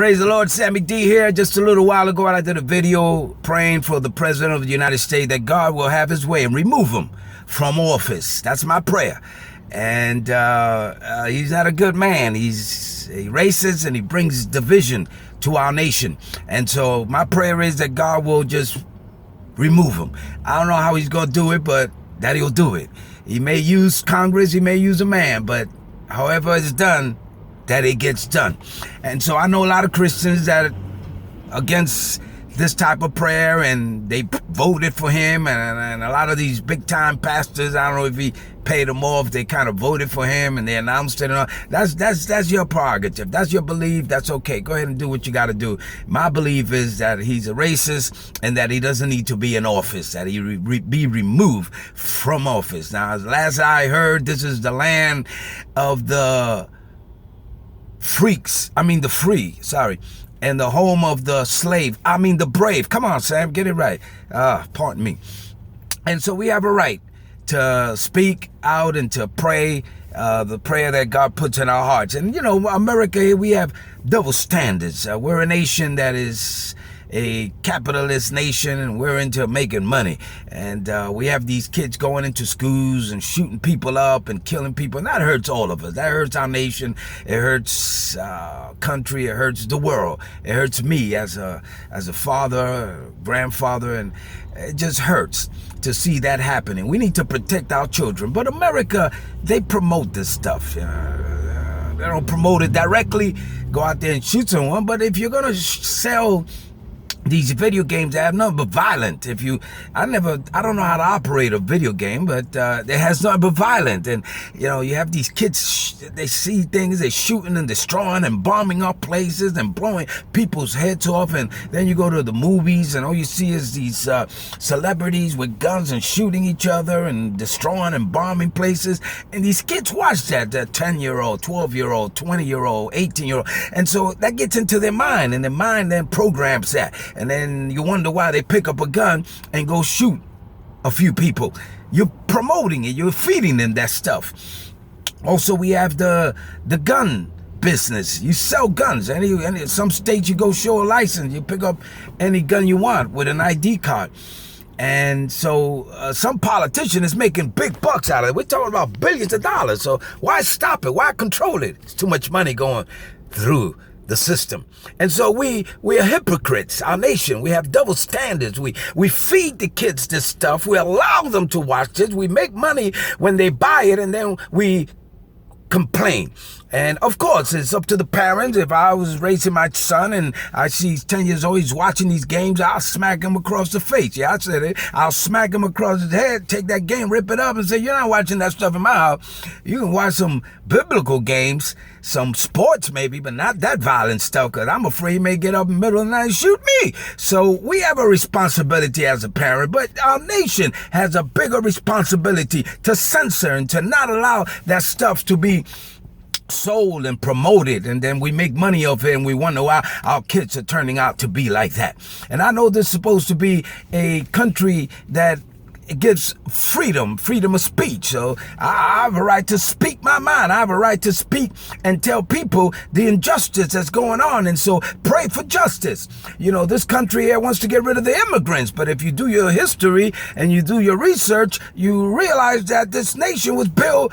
Praise the Lord, Sammyd here. Just a little while ago, I did a video praying for the President of the United States that God will have his way and remove him from office. That's my prayer. And he's not a good man. He's a racist and he brings division to our nation. And so my prayer is that God will just remove him. I don't know how he's going to do it, but that he'll do it. He may use Congress, he may use a man, but however it's done, that it gets done. And so I know a lot of Christians that are against this type of prayer, and they voted for him, and a lot of these big time pastors, I don't know if he paid them off, they kind of voted for him and they announced it and all. That's your prerogative. That's your belief. That's okay. Go ahead and do what you got to do. My belief is that he's a racist and that he doesn't need to be in office, that he be removed from office. Now, as last I heard, this is the land of the free, and the home of the slave, the brave. Come on, Sam, get it right. Pardon me. And so we have a right to speak out and to pray the prayer that God puts in our hearts. And, you know, America here, we have double standards. We're a nation that is a capitalist nation, and we're into making money. And we have these kids going into schools and shooting people up and killing people. And that hurts all of us. That hurts our nation. It hurts country. It hurts the world. It hurts me as a father, grandfather, and it just hurts to see that happening. We need to protect our children. But America, they promote this stuff. They don't promote it directly. Go out there and shoot someone. But if you're going to sell these video games, that have nothing but violent. I don't know how to operate a video game, but it has nothing but violent. And, you know, you have these kids, they see things, they're shooting and destroying and bombing up places and blowing people's heads off. And then you go to the movies and all you see is these celebrities with guns and shooting each other and destroying and bombing places. And these kids watch that 10-year-old, 12-year-old, 20-year-old, 18-year-old. And so that gets into their mind, and their mind then programs that. And then you wonder why they pick up a gun and go shoot a few people. You're promoting it. You're feeding them that stuff. Also, we have the gun business. You sell guns. Any some states you go show a license. You pick up any gun you want with an ID card. And so some politician is making big bucks out of it. We're talking about billions of dollars. So why stop it? Why control it? It's too much money going through the system. And so we are hypocrites, our nation. We have double standards. We feed the kids this stuff. We allow them to watch this. We make money when they buy it, and then we complain. And of course, it's up to the parents. If I was raising my son and I see he's 10 years old, he's watching these games, I'll smack him across the face. Yeah, I said it. I'll smack him across his head, take that game, rip it up, and say, you're not watching that stuff in my house. You can watch some biblical games, some sports maybe, but not that violent stuff, because I'm afraid he may get up in the middle of the night and shoot me. So we have a responsibility as a parent, but our nation has a bigger responsibility to censor and to not allow that stuff to be sold and promoted, and then we make money off it, and we wonder why our kids are turning out to be like that. And I know this is supposed to be a country that it gives freedom of speech. So I have a right to speak my mind. I have a right to speak and tell people the injustice that's going on. And so pray for justice. You know, this country here wants to get rid of the immigrants. But if you do your history and you do your research, you realize that this nation was built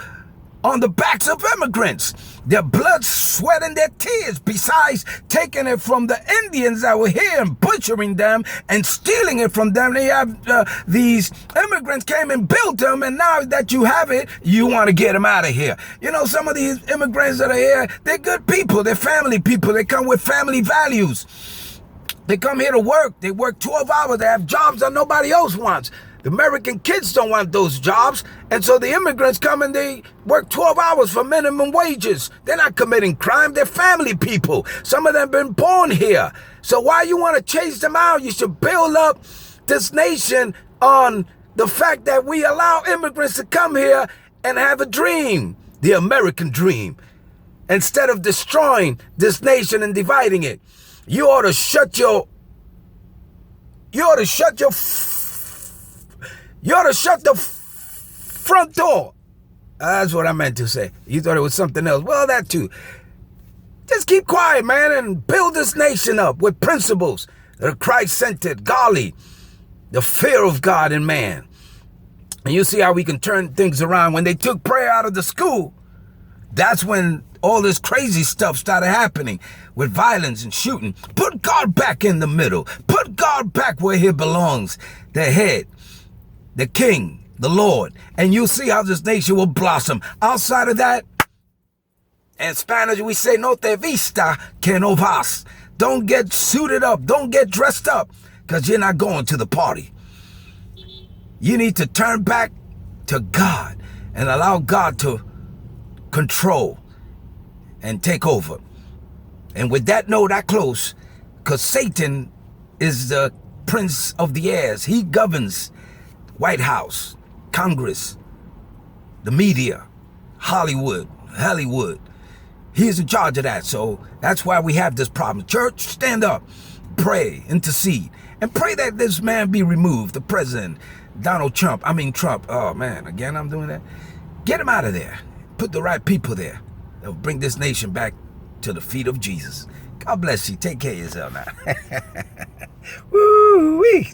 on the backs of immigrants, their blood, sweat, and their tears, besides taking it from the Indians that were here and butchering them and stealing it from them. They have these immigrants came and built them, and now that you have it, you want to get them out of here. You know, some of these immigrants that are here, they're good people, they're family people, they come with family values. They come here to work, they work 12 hours, they have jobs that nobody else wants. The American kids don't want those jobs, and so the immigrants come and they work 12 hours for minimum wages. They're not committing crime, they're family people. Some of them have been born here. So why you want to chase them out? You should build up this nation on the fact that we allow immigrants to come here and have a dream, the American dream, instead of destroying this nation and dividing it. You ought to shut the front door. That's what I meant to say. You thought it was something else. Well, that too. Just keep quiet, man, and build this nation up with principles that are Christ-centered, godly, the fear of God in man. And you see how we can turn things around. When they took prayer out of the school, that's when all this crazy stuff started happening with violence and shooting. Put God back in the middle. Put God back where he belongs, the head, the king, the Lord. And you'll see how this nation will blossom. Outside of that, in Spanish, we say, no te vista que no vas. Don't get suited up. Don't get dressed up, because you're not going to the party. You need to turn back to God and allow God to control and take over. And with that note, I close, because Satan is the prince of the airs. He governs White House, Congress, the media, Hollywood. He's in charge of that. So that's why we have this problem. Church, stand up, pray, intercede, and pray that this man be removed, the president, Trump. Oh man, again, I'm doing that. Get him out of there. Put the right people there that will bring this nation back to the feet of Jesus. God bless you. Take care of yourself now. Woo-wee.